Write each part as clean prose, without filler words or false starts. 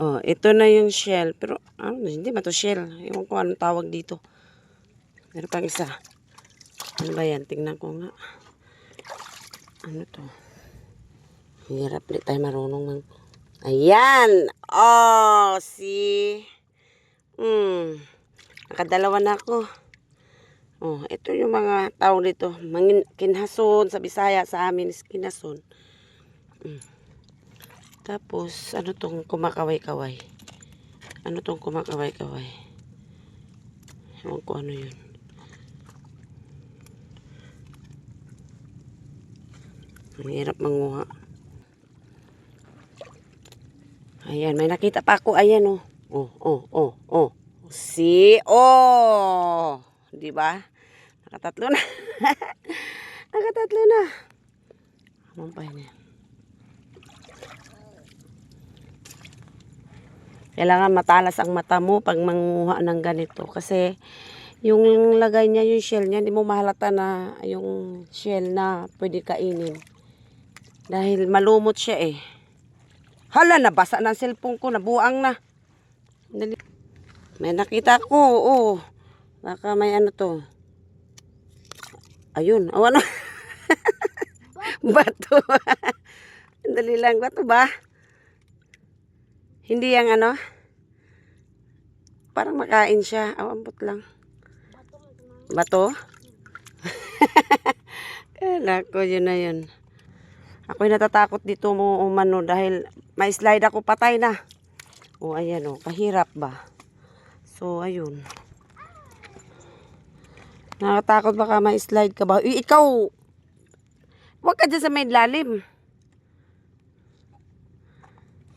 Oh, ito na yung shell. Pero, hindi ba to shell? Ewan ko anong tawag dito. Meron pang isa. Ano ba yan? Tingnan ko nga. Ano to? Hirap, di tayo marunong mang... Ayan! Oh, see? Nakadalawa na ako. Oh, ito yung mga tao dito. Kinhason sa Bisaya, sa amin is kinhason. Tapos, ano tong kumakaway-kaway? Ano tong kumakaway-kaway? Ewan ko ano yun. Ang hirap manguha. Ayan, may nakita pa ako. Ayan, oh. Oh. See? Oh! Di ba? Nakatatlo na. Nakatatlo na. Anong pa yun? Kailangan matalas ang mata mo pag manguha ng ganito. Kasi yung lagay niya, yung shell niya, hindi mo mahalata na yung shell na pwede kainin. Dahil malumot siya eh. Hala, nabasa ng cellphone ko, nabuang na. May nakita ko, oh. Baka may ano to. Ayun, ano? Bato. Dali lang, bato ba? Hindi yung ano? Parang makain siya. Ambot lang. Bato? Kala ko, yun na yun. Ako'y natatakot dito mo umano dahil may slide ako, patay na. O, ayan o. Kahirap ba? So, ayun. Nakatakot baka may slide ka ba? Ikaw! Huwag ka dyan sa may lalim.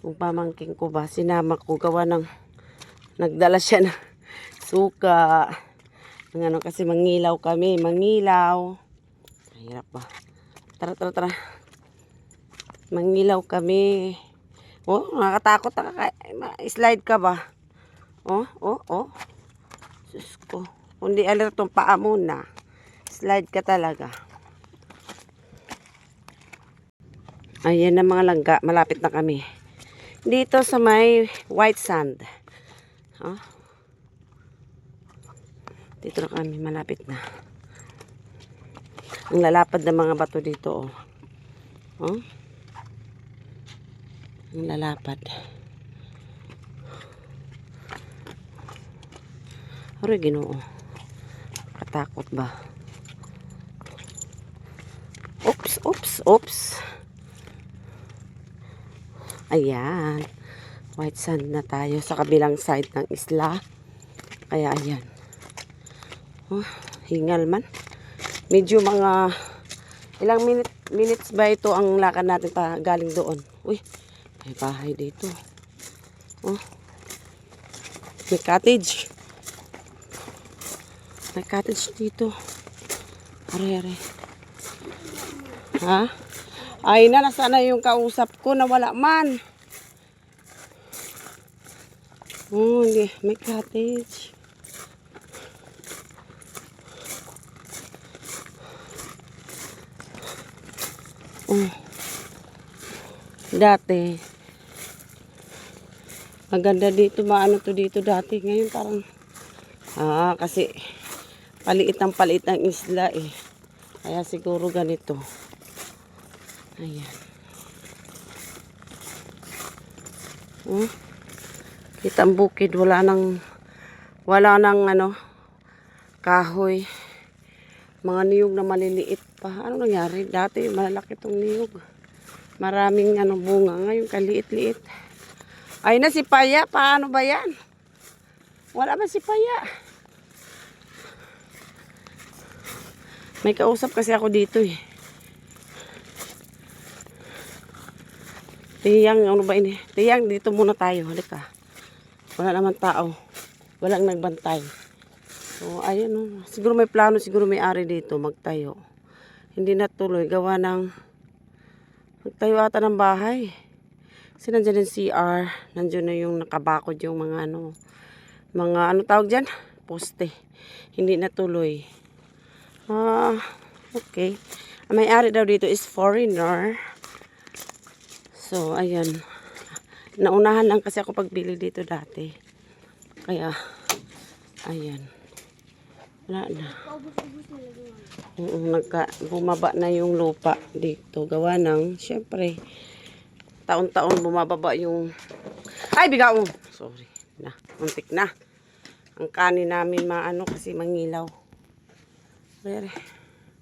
Kung pamangking ko ba, sinama ko gawa ng nagdala siya ng suka. Ng ano, kasi mangilaw kami. Mangilaw. Hirap ba? Tara. Mangilaw kami. Oh, nakakatakot. Slide ka ba? Oh. Sus ko. Kundi alertong paa muna. Slide ka talaga. Ayan na mga langga. Malapit na kami. Dito sa may white sand. Oh. Dito na kami. Malapit na. Ang lalapad ng mga bato dito. Oh. Ang lalapad. Aray, Ginoo. Katakot ba? Oops. Ayan. White sand na tayo sa kabilang side ng isla. Kaya ayan. Oh, hingal man. Medyo mga ilang minutes ba ito ang lakad natin pa galing doon. Uy, may bahay dito. Oh. May cottage. May cottage dito. Aray. Ha? Ay na, nasana yung kausap ko na wala man. Oh, hindi. May cottage. Oh. Dati. Maganda dito. Maano to dito dati. Ngayon parang kasi paliit ang isla eh. Kaya siguro ganito. Ayan. Oh. Kita ang bukid. Wala nang ano, kahoy. Mga niyog na maliliit pa. Ano nangyari? Dati malaki itong niyog. Maraming ano, bunga. Ngayon kaliit-liit. Ay na si Paya. Paano ba yan? Wala ba si Paya? May kausap kasi ako dito eh. Tiyang, ano ba ini? Tiyang, dito muna tayo. Halika. Wala naman tao. Walang nagbantay. So, ayun o. Siguro may plano, siguro may ari dito magtayo. Hindi natuloy. Gawa ng magtayo ata ng bahay. Kasi nandiyan yung CR. Nandiyan na yung nakabakod yung mga ano tawag dyan? Poste. Hindi natuloy. Okay. May ari daw dito is foreigner. So, ayan. Naunahan lang kasi ako pagbili dito dati. Kaya, ayan. Wala na. Paubos-ubos nila doon. Bumaba na yung lupa dito. Gawa ng, syempre, taon-taon bumababa yung... Ay, bigaong! Sorry. Na, muntik na. Ang kanin namin maano kasi mangilaw. Pero,